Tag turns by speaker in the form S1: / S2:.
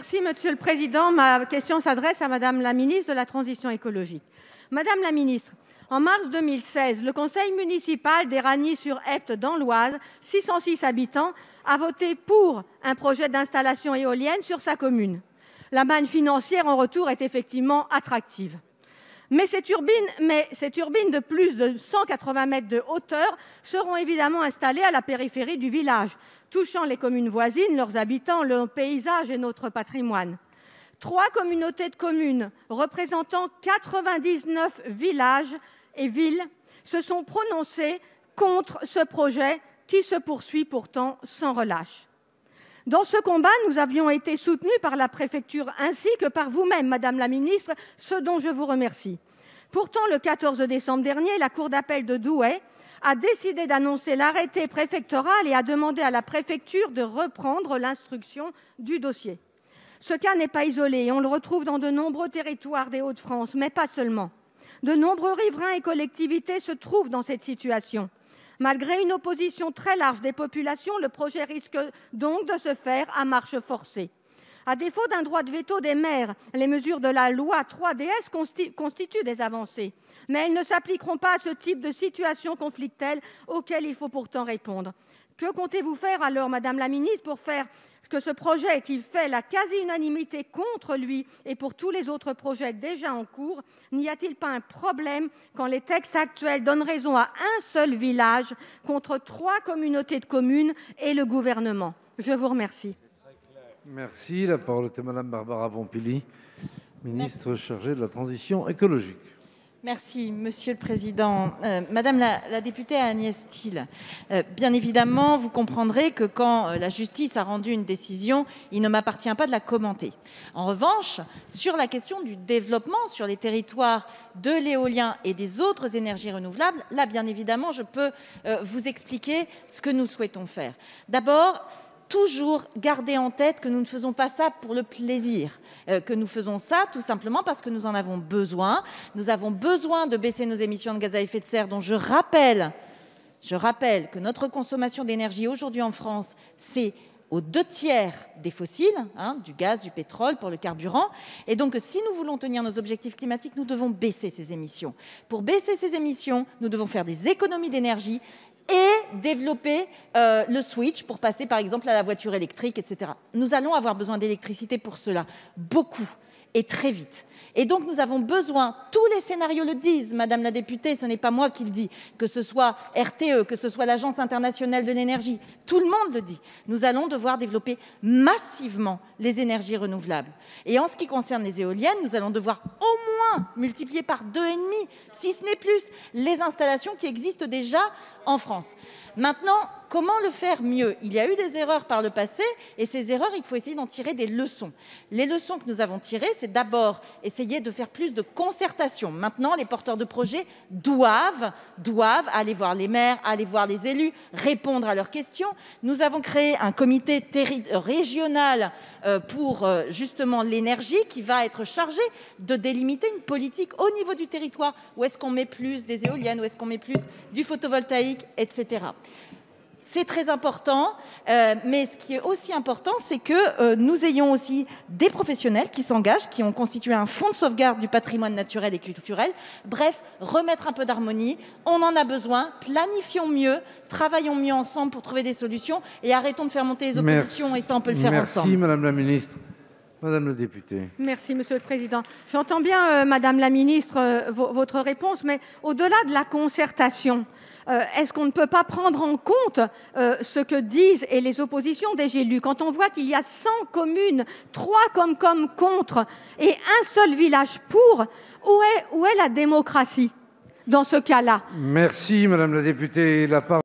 S1: Merci, Monsieur le Président. Ma question s'adresse à Madame la ministre de la Transition écologique. Madame la ministre, en mars 2016, le conseil municipal d'Éragny-sur-Epte, dans l'Oise, 606 habitants, a voté pour un projet d'installation éolienne sur sa commune. La manne financière en retour est effectivement attractive. Mais ces turbines de plus de 180 mètres de hauteur seront évidemment installées à la périphérie du village, touchant les communes voisines, leurs habitants, leur paysage et notre patrimoine. 3 communautés de communes représentant 99 villages et villes se sont prononcées contre ce projet qui se poursuit pourtant sans relâche. Dans ce combat, nous avions été soutenus par la préfecture ainsi que par vous-même, Madame la ministre, ce dont je vous remercie. Pourtant, le 14 décembre dernier, la Cour d'appel de Douai a décidé d'annoncer l'arrêté préfectoral et a demandé à la préfecture de reprendre l'instruction du dossier. Ce cas n'est pas isolé et on le retrouve dans de nombreux territoires des Hauts-de-France, mais pas seulement. De nombreux riverains et collectivités se trouvent dans cette situation. Malgré une opposition très large des populations, le projet risque donc de se faire à marche forcée. À défaut d'un droit de veto des maires, les mesures de la loi 3DS constituent des avancées. Mais elles ne s'appliqueront pas à ce type de situation conflictuelle auquel il faut pourtant répondre. Que comptez-vous faire alors, Madame la ministre, pour faire que ce projet qui fait la quasi-unanimité contre lui et pour tous les autres projets déjà en cours, n'y a-t-il pas un problème quand les textes actuels donnent raison à un seul village contre 3 communautés de communes et le gouvernement? Je vous remercie.
S2: Merci. La parole est à Madame Barbara Pompili, ministre chargée de la Transition écologique.
S3: Merci, Monsieur le Président. Madame la députée Agnès Thill, bien évidemment, vous comprendrez que quand la justice a rendu une décision, il ne m'appartient pas de la commenter. En revanche, sur la question du développement sur les territoires de l'éolien et des autres énergies renouvelables, là, bien évidemment, je peux vous expliquer ce que nous souhaitons faire. D'abord, toujours garder en tête que nous ne faisons pas ça pour le plaisir, que nous faisons ça tout simplement parce que nous en avons besoin. Nous avons besoin de baisser nos émissions de gaz à effet de serre, dont je rappelle que notre consommation d'énergie aujourd'hui en France, c'est aux 2/3 des fossiles, du gaz, du pétrole pour le carburant. Et donc, si nous voulons tenir nos objectifs climatiques, nous devons baisser ces émissions. Pour baisser ces émissions, nous devons faire des économies d'énergie et développer le switch pour passer par exemple à la voiture électrique, etc. Nous allons avoir besoin d'électricité pour cela, beaucoup et très vite. Et donc nous avons besoin, tous les scénarios le disent, Madame la députée, ce n'est pas moi qui le dis, que ce soit RTE, que ce soit l'Agence internationale de l'énergie, tout le monde le dit. Nous allons devoir développer massivement les énergies renouvelables. Et en ce qui concerne les éoliennes, nous allons devoir au moins multiplier par 2,5, si ce n'est plus, les installations qui existent déjà en France. Maintenant, comment le faire mieux? Il y a eu des erreurs par le passé et ces erreurs, il faut essayer d'en tirer des leçons. Les leçons que nous avons tirées, c'est d'abord essayer de faire plus de concertation. Maintenant, les porteurs de projets doivent aller voir les maires, aller voir les élus, répondre à leurs questions. Nous avons créé un comité régional pour justement l'énergie qui va être chargé de délimiter une politique au niveau du territoire. Où est-ce qu'on met plus des éoliennes, où est-ce qu'on met plus du photovoltaïque, etc. C'est très important, mais ce qui est aussi important, c'est que nous ayons aussi des professionnels qui s'engagent, qui ont constitué un fonds de sauvegarde du patrimoine naturel et culturel. Bref, remettre un peu d'harmonie, on en a besoin, planifions mieux, travaillons mieux ensemble pour trouver des solutions et arrêtons de faire monter les oppositions. Merci. Et ça, on peut le faire ensemble.
S2: Merci, Madame la Ministre. Madame la députée.
S1: Merci, Monsieur le Président. J'entends bien, Madame la Ministre, votre réponse, mais au-delà de la concertation, est-ce qu'on ne peut pas prendre en compte ce que disent et les oppositions des élus? Quand on voit qu'il y a 100 communes, 3 comme contre et un seul village pour, où est la démocratie dans ce cas-là?
S2: Merci, Madame la députée. La parole